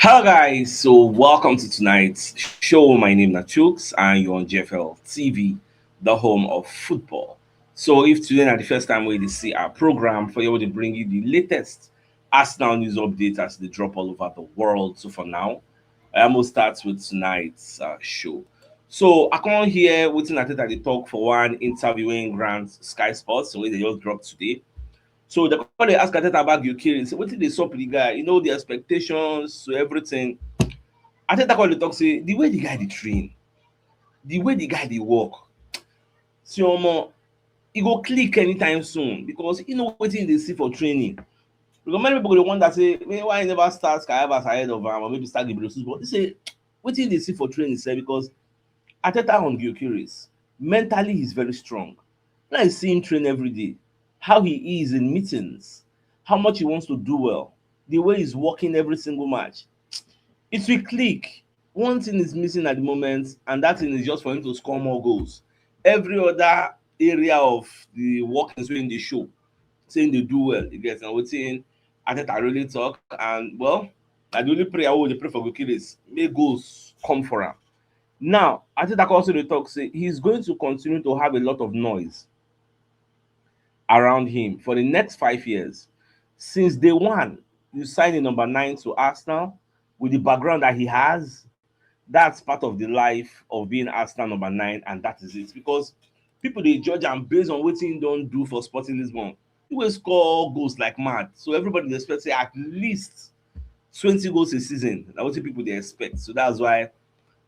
Hello guys, so welcome to tonight's show. My name is CHUKS and you're on JFL TV, the home of football. So if today is the first time we see our program, for you to bring you the latest Arsenal news updates as they drop all over the world. So for now, I will start with tonight's show. So I can't hear waiting at the talk for one interviewing Grant Sky Sports, so they just dropped today. So they call they ask Ateta about Gyökeres. Say wetin dey sup with the guy? The expectations, so everything. Ateta call dey talk say the way the guy dey train, the way the guy dey work, see e go click anytime soon because e know wetin e dey see for training. Because many people go dey wonder say why e never start Kai Havertz ahead of am or maybe start Gabriel Jesus, but e say wetin e dey see for training sef because Ateta on Gyökeres, mentally he's very strong. When I see him train every day, how he is in meetings, how much he wants to do well, the way he's working every single match, it will click. One thing is missing at the moment, and that thing is just for him to score more goals. Every other area of the workings wey him dey show, saying they do well, you get, and wetin Ateta really talk, and well, na the only prayer wey we dey pray for Gyökeres, make goals come for am. Now, Ateta also dey talk say he's going to continue to have a lot of noise around him for the next 5 years. Since day one, you sign a number 9 to Arsenal with the background that he has. That's part of the life of being Arsenal number 9, and that is it. Because people they judge am based on what he don't do for Sporting Lisbon. He will score goals like mad. So everybody dey expect say at least 20 goals a season. That's what people they expect. So that's why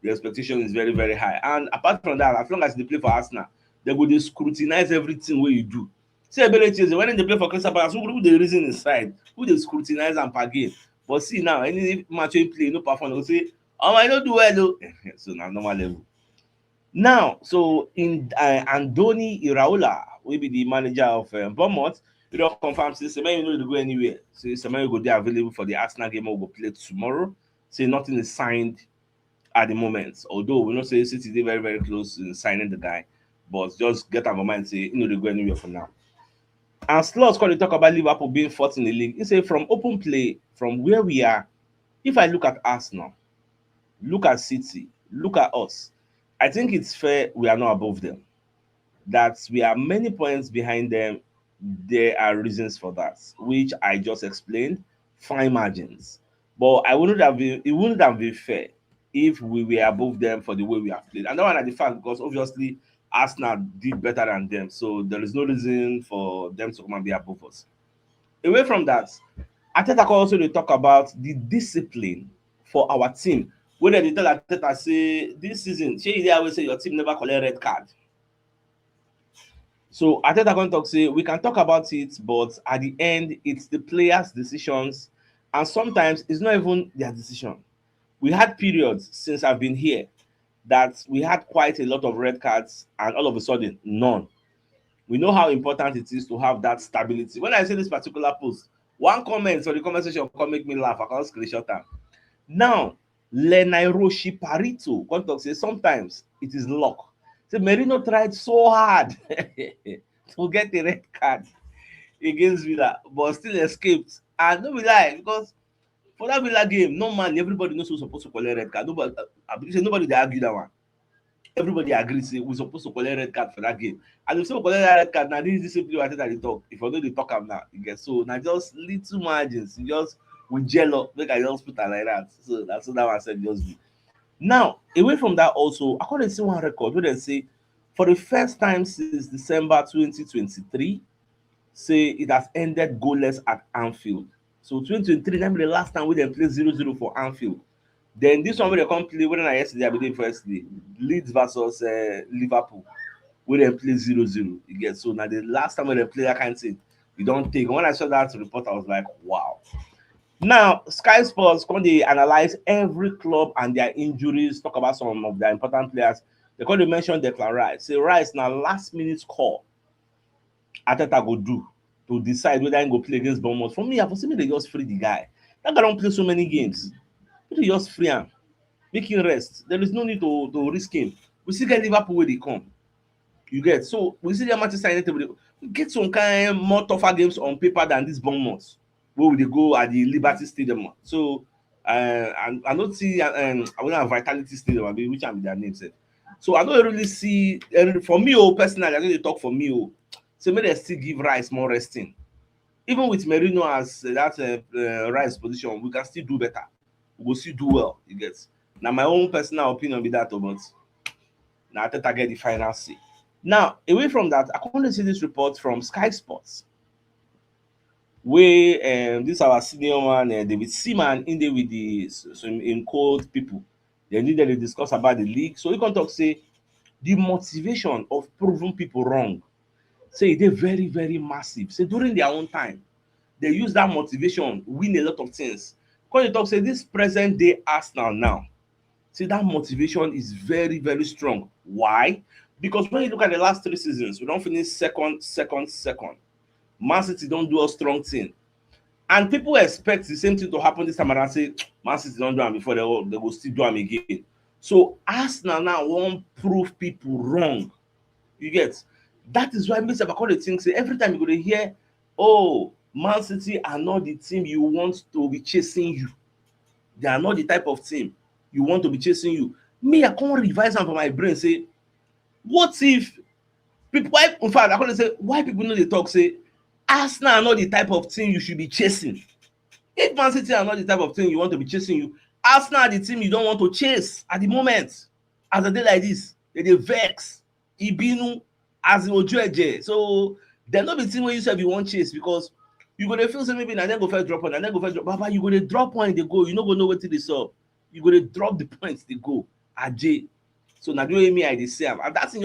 the expectation is very, very high. And apart from that, as long as they play for Arsenal, they go dey scrutinize everything wey you do. See Ebere when they play for Crystal Palace, who dey reason inside, who dey scrutinize am per game. But see now, any match wey you play, no perform, they go say, I don't do well though. So na normal level. Now, so in Andoni Iraola, will be the manager of Bournemouth, he don confirm say Semenyo no dey go anywhere. Say Semenyo go dey available for the Arsenal game wey we go play tomorrow. Say nothing is signed at the moment. Although we know say City dey very, very close in signing the guy, but just get am for mind say he no dey go anywhere for now. And Slots come dey talk about Liverpool being fourth in the league. He say from open play, from where we are, if I look at Arsenal, look at City, look at us, I think it's fair we are not above them. That we are many points behind them. There are reasons for that, which I just explained. Fine margins, but it wouldn't have been fair if we were above them for the way we have played. And that one are the fact because obviously Arsenal did better than them, so there is no reason for them to come and be above us. Away from that, Ateta also dey talk about the discipline for our team. When they tell Ateta say this season, shey you dey always say your team never collect red card. So Ateta come talk say we can talk about it, but at the end, it's the players' decisions, and sometimes it's not even their decision. We had periods since I've been here that we had quite a lot of red cards, and all of a sudden, none. We know how important it is to have that stability. When I say this particular post, one comment or the comment section come make me laugh. I can't screenshot am. Now, Lenairoshi Parito come talk say sometimes it is luck. Say Merino tried so hard to get a red card against Villa, but still escaped. And no be lie, because for that Villa game, normally everybody knows who's supposed to collect red card. Nobody, I believe say nobody dey argue that one. Everybody agrees say we're supposed to collect red card for that game. And if we collect that red card, now this is discipline I think that they talk. If I know they talk am now, you get so now just little margins. You just with jello, make I just put am like that. So that's what that one said just be. Now, away from that also, according to one record, where they say for the first time since December 2023, say it has ended goalless at Anfield. So 2023, that be the last time we dem play 0-0 for Anfield. Then this one wey dem come play, wey na yesterday, I believe firstly, Leeds versus Liverpool, wey dem play 0-0. You get so na the last time wey dem play that kind of thing, you don take. When I saw that report, I was like, wow. Now, Sky Sports come dey analyze every club and their injuries, talk about some of their important players. They come dey mention Declan Rice. Say Rice na last minute call Ateta go do to decide whether he go play against Bournemouth. For me, I for say make they just free the guy. That guy don play so many games. Make they just free am, make him rest. There is no need to risk him. We still get Liverpool wey dey come. You get so we see their Manchester United. We get some kind more tougher games on paper than this Bournemouth wey we dey go at the Liberty Stadium. So And I don't see I want a Vitality Stadium, I mean, which I'm their name said. So I don't really see for me, personally, I don't talk for me. So maybe they still give Rice more resting. Even with Merino as that Rice position, we can still do better. We will still do well. You get. Now my own personal opinion be that, but now I think I get the final say. Now away from that, I want to see this report from Sky Sports, where this our senior man David Seaman in there with the some in cold people. They needed to discuss about the league. So we can talk say the motivation of proving people wrong. Say they very very massive. Say during their own time, they use that motivation win a lot of things. When you talk say this present day Arsenal now, see that motivation is very very strong. Why? Because when you look at the last 3 seasons, we don't finish second. Man City don't do a strong thing. And people expect the same thing to happen this time around. Say Man City don't do am before, they go still do am again. So Arsenal now wan prove people wrong. You get? That is why me sef I come dey think say every time you go dey hear, oh, Man City are not the team you want to be chasing you. They are not the type of team you want to be chasing you. Me, I come revise am for my brain say, what if people, why, in fact, I come dey say why people no dey talk say Arsenal are not the type of team you should be chasing. If Man City are not the type of team you want to be chasing you, Arsenal are the team you don't want to chase at the moment. As a day like this, they dey vex, ibinu, as oju eje. So dem no be team wey you sef you wan chase, because you go dey feel say maybe na dem go first drop one, na dem go first drop. Baba, you go dey drop one dey go, you no go know wetin dey sup. You go dey drop the points dey go, aje. So na the way me I dey say am, and that thing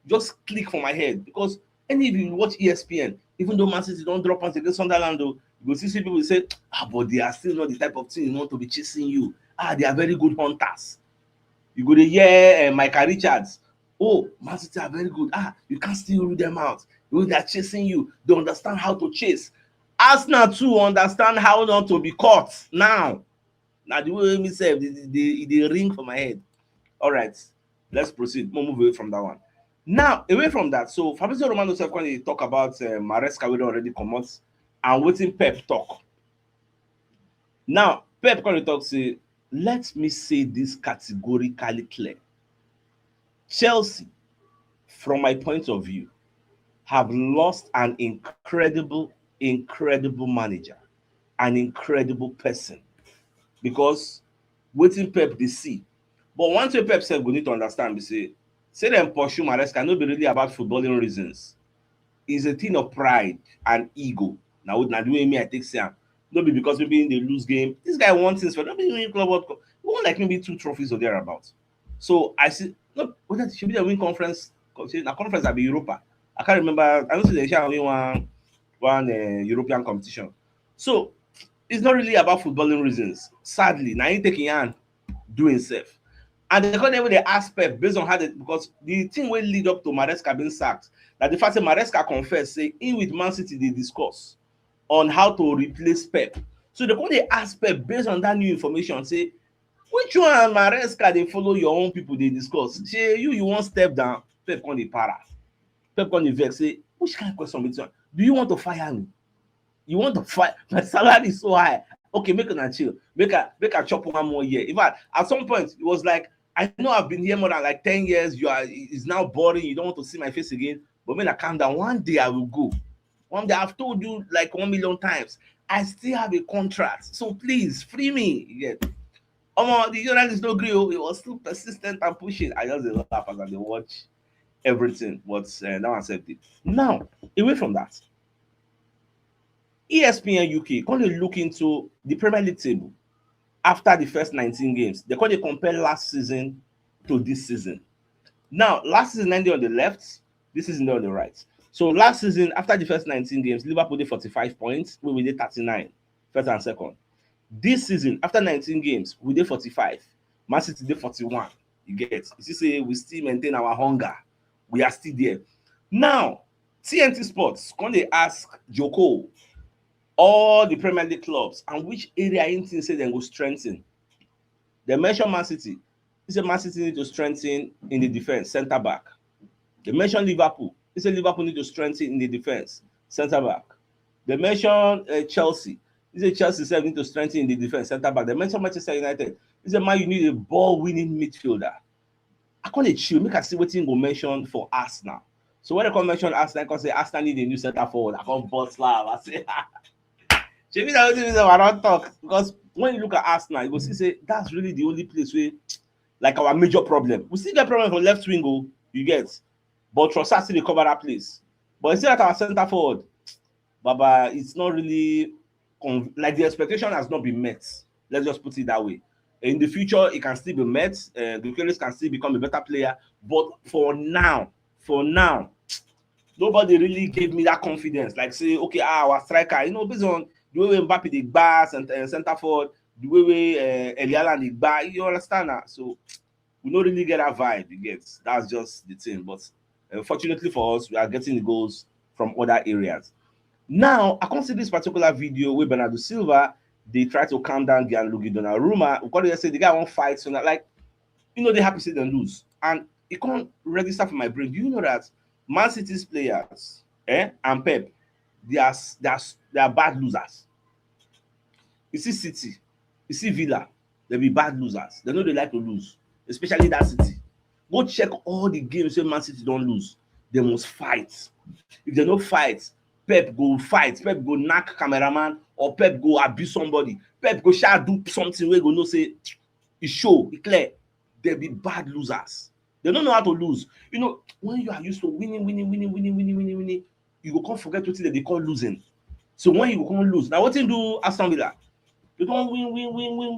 just click for my head, because any of you watch ESPN, even though Man City don drop points against Sunderland, though, you go see people say, but they are still not the type of team you want to be chasing you. They are very good hunters. You go dey hear Michael Richards, oh, Man City are very good. You can't still rule them out. They are chasing you. They understand how to chase. Arsenal too understand how not to be caught now. Now the way me say the ring for my head. All right, let's proceed. We'll move away from that one. Now, away from that, so Fabrizio Romano sef when he talk about Maresca, we already comot, and wetin Pep talk. Now, Pep come dey talk say, let me say this categorically clear. Chelsea, from my point of view, have lost an incredible manager, an incredible person, because wetin Pep dey see. But one thing Pep sef go need to understand be say dem pursue Maresca no be really about footballing reasons. It's a thing of pride and ego. Now the way me I take say am, no be because maybe in the lose game. This guy wants things for no be win club World Cup. He won like maybe 2 trophies or thereabouts. So I see no whether should be the win conference. Na conference I be Europa. I can't remember. I don't see they shall win one European competition. So it's not really about footballing reasons. Sadly, now he taking hand do himself. And they can't even ask Pep based on how they, because the thing will lead up to Maresca being sacked. That the fact that Maresca confessed, say in with Man City they discuss on how to replace Pep. So they can't ask Pep based on that new information, say which one Maresca they follow your own people they discuss. Say you want step down, Pep can't dey para. Pep can't dey vex, say which kind of question with you? Do you want to fire me? You want to fire? My salary is so high. Okay, make a chill. Make a chop 1 more year. In fact, at some point it was like, I know I've been here more than like 10 years. It's now boring. You don't want to see my face again. But when I calm down, one day I will go. One day I've told you like 1 million times. I still have a contract. So please free me. Yeah. The journalist no agree. He was still persistent and pushing. I just laugh as I watch everything. But that one said it. Now, away from that, ESPN UK can they look into the Premier League table after the first 19 games. They can compare last season to this season. Now, last season ended on the left, this season on the right. So last season, after the first 19 games, Liverpool did 45 points, we did 39, first and second. This season, after 19 games, we did 45. Man City did 41. You get? You see, we still maintain our hunger. We are still there. Now, TNT Sports, can they ask Joko all the Premier League clubs and which area in things say they go strengthen? They mention Man City. He said Man City need to strengthen in the defense, centre back. They mention Liverpool. He said Liverpool need to strengthen in the defense, centre back. They mention Chelsea. He said Chelsea said need to strengthen the defense center back. They mentioned Manchester United. He said, man, you need a ball-winning midfielder. I can't chill. Make I see what thing go mention for Arsenal. So when I come mention Arsenal, I can say Arsenal need a new center forward. I can't bust laugh. I say, Shebi that wetin I don't talk because when you look at Arsenal, you go see say that's really the only place where like our major problem. We still get problem for left wing, oh, you get, but Trossard still dey cover that place. But instead that our center forward, Baba, it's not really like the expectation has not been met. Let's just put it that way. In the future, it can still be met. Gyökeres can still become a better player, but for now, nobody really gave me that confidence. Like say, okay, our striker, based on the way Mbappe dey gba and center forward, the way Eliala dey gba, you understand that? So we don't really get that vibe. You get that's just the thing. But fortunately for us, we are getting the goals from other areas. Now, I can see this particular video where Bernardo Silva they try to calm down Gianluigi Donnarumma. We call say the guy won't fight, so that, like they happy to see them lose, and it can't register for my brain. Do you know that Man City's players, and Pep, they are bad losers. You see City, you see Villa, they'll be bad losers. They know they like to lose, especially that City. Go check all the games where Man City don't lose. They must fight. If they no fight, Pep go fight. Pep go knock cameraman or Pep go abuse somebody. Pep go shall do something where go no say it show, it clear. They be bad losers. They don't know how to lose. When you are used to winning, you go can't forget what they call losing. So when you go come lose, now what you do Aston Villa? You don't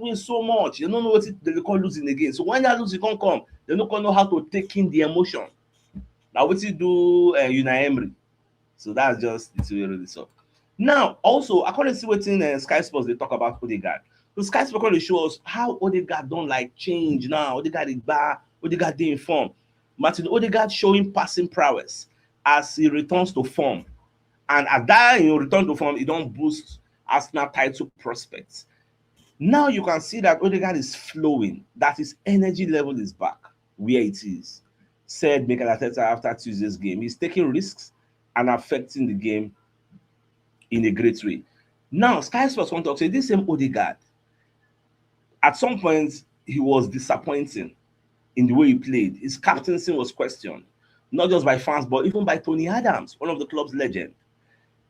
win so much. You don't know what they call losing again. So when they lose, you can't come. They don't know how to take in the emotion. Now what you do Unai Emery. So that's just it's really so. Now, also, according to what in Sky Sports they talk about Odegaard. So Sky Sports they show us how Odegaard don't like change now. Odegaard is bad. Odegaard dey in form. Martin Odegaard showing passing prowess as he returns to form. And at that return to form, he don't boost Arsenal title prospects. Now you can see that Odegaard is flowing, that his energy level is back where it is, said Mikel Arteta after Tuesday's game. He's taking risks and affecting the game in a great way. Now, Sky Sports want to say this same Odegaard, at some point, he was disappointing in the way he played. His captaincy was questioned, not just by fans, but even by Tony Adams, one of the club's legend.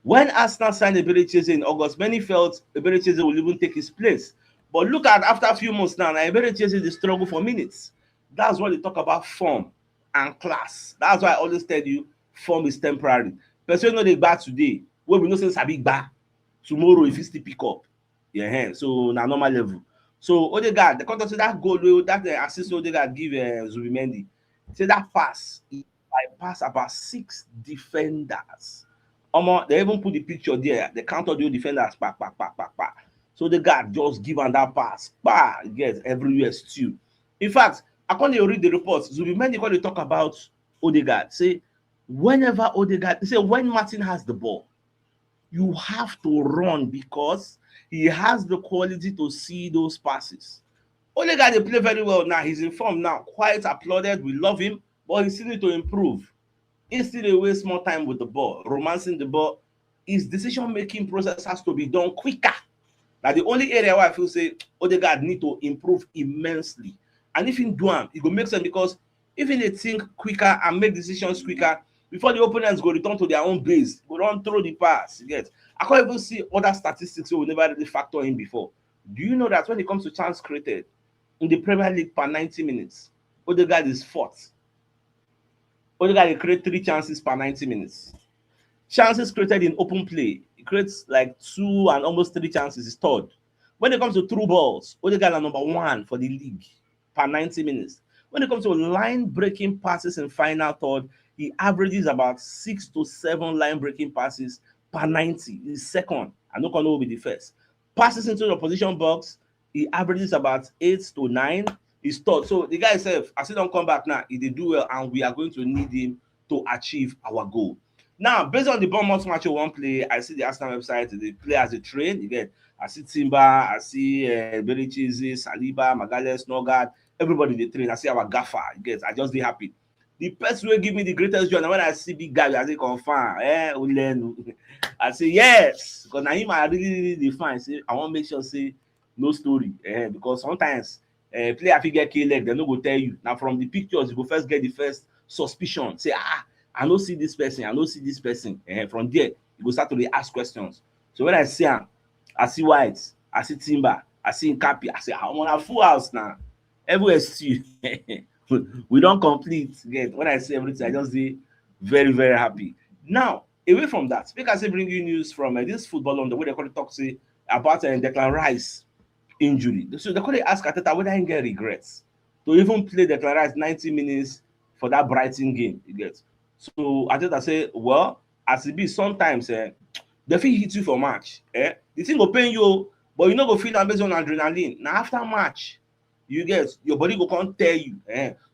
When Arsenal signed Eberechi in August, many felt Eberechi will even take his place. But look at after a few months now Eberechi is the struggle for minutes. That's what they talk about form and class. That's why I always tell you form is temporary. Person know they bad today, wey we know say sabi gba, tomorrow if he still pick up. Yeah, so na normal level. So Odegaard, the contact that goal, that assist Odegaard give Zubimendi, say that pass, he bypass about 6 defenders. They even put the picture there. They counted the defenders. Pa. So the guard just give on that pass. Get everywhere stew. In fact, I can't read the reports. Zubimendi when they talk about Odegaard, say whenever Odegaard, say when Martin has the ball, you have to run because he has the quality to see those passes. Odegaard they play very well now. He's in form now. Quite applauded. We love him, but he still need to improve. Instead of waste more time with the ball, romancing the ball, his decision-making process has to be done quicker. Now, the only area where I feel say Odegaard need to improve immensely. And if he do it will make sense because if they think quicker and make decisions quicker, before the opponents go return to their own base, go don't throw the pass. You get? I can't even see other statistics we never really factor in before. Do you know that when it comes to chance created in the Premier League per 90 minutes, Odegaard is fourth. Odegaard create 3 chances per 90 minutes. Chances created in open play, he creates like 2 and almost 3 chances, is third. When it comes to through balls, Odegaard is number 1 for the league per 90 minutes. When it comes to line-breaking passes in final third, he averages about 6 to 7 line-breaking passes per 90. He's second. And Okono will be the first. Passes into the opposition box, he averages about 8 to 9. He's third. So the guy himself, as he don't come back now, he did do well, and we are going to need him to achieve our goal. Now, based on the Bournemouth match you won't play, I see the Arsenal website, they play as a train. Again, I see Timber, I see Berichizi, Saliba, Magalhaes, Norgard, everybody they train. I see our gaffer. Again, I just be happy. The person will give me the greatest joy. And when I see big guy, I say, confirm. We learn. I say, yes. Because now him, I really define. Say, I want to make sure, say, no story. Because sometimes, player fit get key leg, they no go tell you. Now, from the pictures, you go first get the first suspicion. Say, I no see this person. I no see this person. From there, you go start to ask questions. So when I see him, I see White, I see Timber, I see Nkapi. I say, I'm on a full house now. Everywhere still. We don't complete. Get when I say everything, I just say very, very happy. Now, away from that, make I say bring you news from this football on the way they call it talk say about Declan Rice injury. So they call it ask Ateta whether he get regrets to even play Declan Rice 90 minutes for that Brighton game. You get. So Ateta say, well, as it be sometimes they fit hit you for match. The thing go pain you, but you no go feel am based on adrenaline. Now after match, you get your body go come tell you.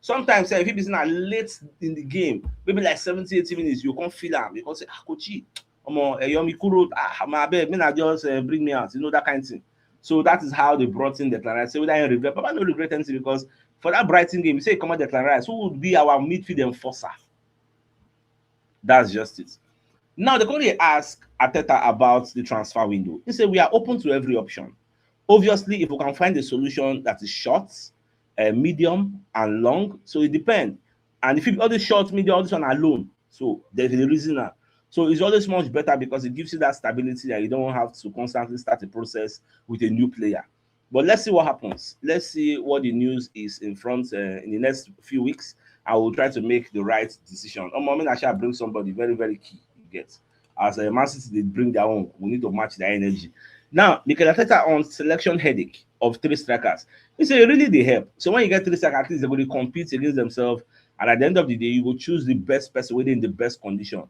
Sometimes if you be late in the game, maybe like 70, 80 minutes, you can't feel am. You can say, coachy, yomi kuro, my bed, me just bring me out, that kind of thing. So that is how they brought in Declan Rice. So without any regret, Papa no regret anything because for that Brighton game, you say come on Declan Rice, who would be our midfield enforcer? That's just it. Now they only ask Ateta about the transfer window. He said we are open to every option. Obviously, if we can find a solution that is short, medium, and long, so it depends. And if you all the short, medium, all this one alone, so there's a reason now. So it's always much better because it gives you that stability that you don't have to constantly start a process with a new player. But let's see what happens. Let's see what the news is in front in the next few weeks. I will try to make the right decision. I mean, I shall bring somebody very, very key. You get as a Man City, they bring their own. We need to match their energy. Now, Mikel Arteta on selection headache of three strikers. He say really they help. So when you get three strikers, at least they're going to compete against themselves. And at the end of the day, you will choose the best person within the best condition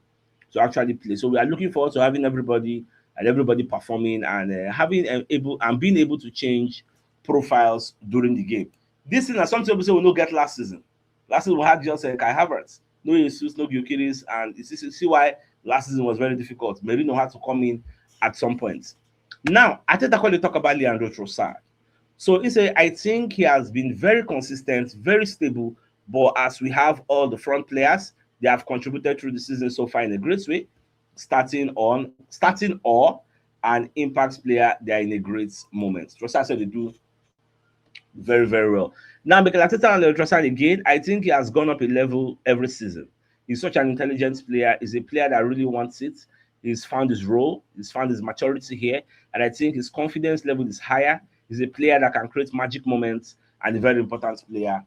to actually play. So we are looking forward to having everybody and everybody performing and having able and being able to change profiles during the game. This is something people say we no get last season. Last season we had just Kai Havertz, no Jesus, no Gyökeres, and you see why last season was very difficult. Merino had to come in at some point. Now, I think I want to talk about Leandro Trossard. So he said, I think he has been very consistent, very stable, but as we have all the front players, they have contributed through the season so far in a great way. Starting or an impact player, they are in a great moment. Trossard said they do very, very well. Now, Mikel Arteta and Trossard again, I think he has gone up a level every season. He's such an intelligent player. He's a player that really wants it. He's found his role. He's found his maturity here. And I think his confidence level is higher. He's a player that can create magic moments and a very important player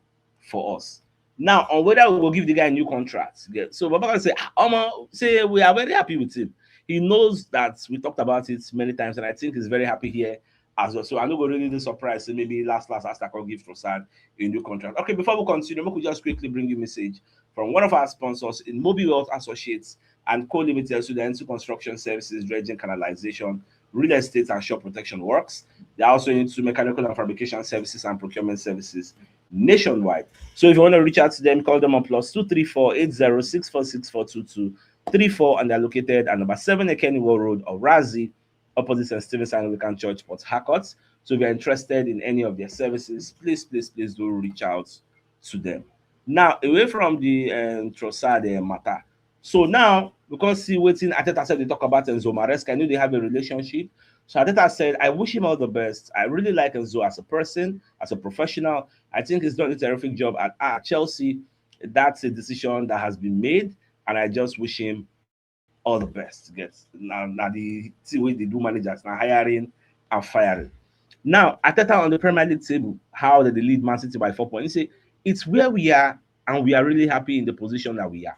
for us. Now, on whether we will give the guy a new contract. So Baba can say we are very happy with him. He knows that we talked about it many times, and I think he's very happy here as well. So I'm not going to really surprised. So maybe last I can give Trossard a new contract. Okay, before we continue, we could just quickly bring you a message from one of our sponsors in Mobile Wealth Associates and Co-Limited Students Construction Services, Dredging, Canalization, Real Estate and Shop Protection Works. They are also into mechanical and fabrication services and procurement services nationwide. So if you want to reach out to them, call them on +234 80 34, and they're located at number 7 Ekeniwo Road of Razi, opposite St. Stephen's Anglican Church, Port Harcourt. So if you're interested in any of their services, please do reach out to them. Now, away from the Trossard matter. So now, because see waiting, Arteta said they talk about Enzo Maresca. I knew they have a relationship. So Arteta said, I wish him all the best. I really like Enzo as a person, as a professional. I think he's done a terrific job at Chelsea. That's a decision that has been made, and I just wish him all the best. Now the way they do managers now hiring and firing. Now, Arteta on the Premier League table, how did they lead Man City by 4 points? He say it's where we are, and we are really happy in the position that we are.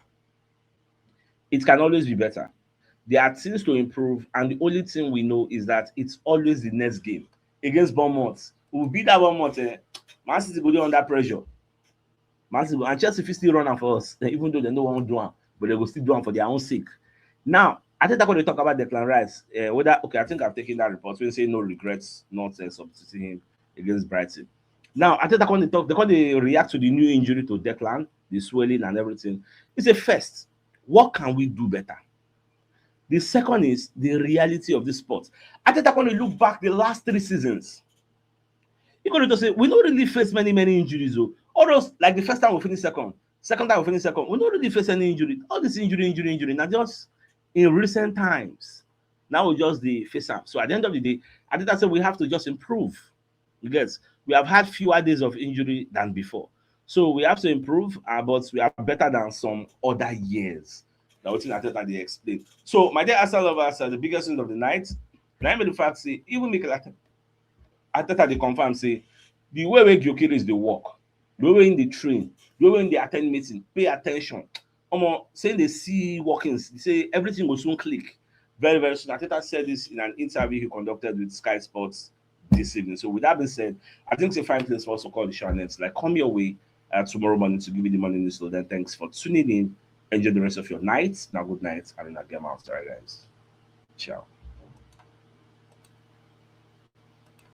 It can always be better. There are things to improve, and the only thing we know is that it's always the next game against Bournemouth. We'll beat that Bournemouth. Man City go under pressure. Man City and Chelsea still run for us, even though they no one do it, but they will still do it for their own sake. Now, I think I'm going to talk about Declan Rice. I think I've taken that report. We say no regrets, not substituting him against Brighton. Now, I think they're going to react to the new injury to Declan, the swelling and everything. It's a first. What can we do better? The second is the reality of this sport. I think I'm going to look back the last 3 seasons. You're going to say we don't really face many injuries. Though. All those, like the first time we finished second, Second time we finish second, we don't really face any injury. All this injury. Now just in recent times, now we just the face up. So at the end of the day, I think that's why we have to just improve. You get, we have had fewer days of injury than before. So we have to improve, but we are better than some other years. Now, what I thought they explain. So, my dear Arsenal lovers, the biggest news of the night, now the fact say, even make like Ateta they confirm say the way wey Gyökeres dey work, the way wey dey train, the way wey dey at ten d meeting, pay at ten tion. Omo, say dey see workings, say everything go soon click very very soon. Ateta said this in an interview he conducted with Sky Sports this evening. So with that being said, I think it's a fine place for us to call the show next. Like come your way tomorrow morning to give you the morning news. So then thanks for tuning in. Enjoy the rest of your night. Now good night and in a game after guys. Ciao.